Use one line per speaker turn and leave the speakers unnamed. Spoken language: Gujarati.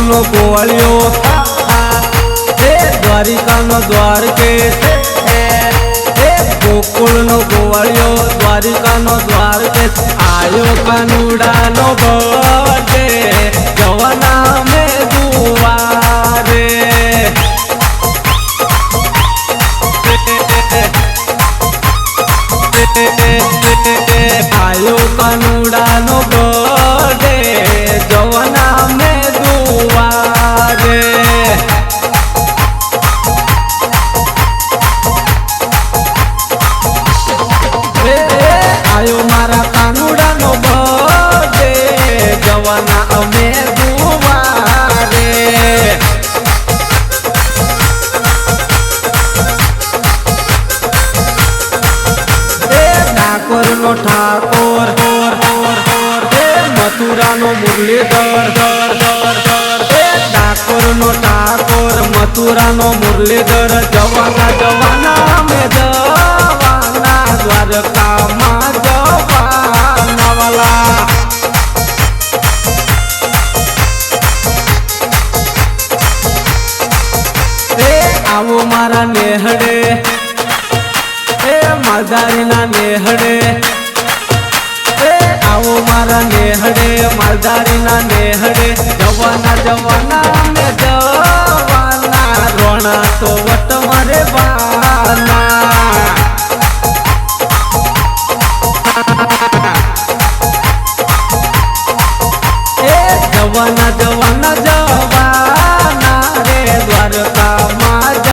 નો ગોવાળિયો દ્વારિકા નો દ્વારકેશ ગોકુળ નો ગોવાળિયો દ્વારિકા નો દ્વારકેશ આયો કાનુડા નો બર્થડે જવાના મેં દુવારે આયો કાનુડા નો બર્થડે જવાના મેં દુવારે આયો મારા કાનુડા નો બર્થડે જવાના અમે દુવારે ડાકોર નો ઠાકોર મથુરા નો મુરલીધર ડાકોર નો ઠાકોર મથુરા નો મુરલીધર જવાના મેં જવાના દ્વારકામાં જવાના વાલા આવો મારા નેહડે માલધારીના નેહડે આવો મારા નેહડે માલધારીના નેહડે જવાના મેં જવાના રોણા તો વટ મારે બાના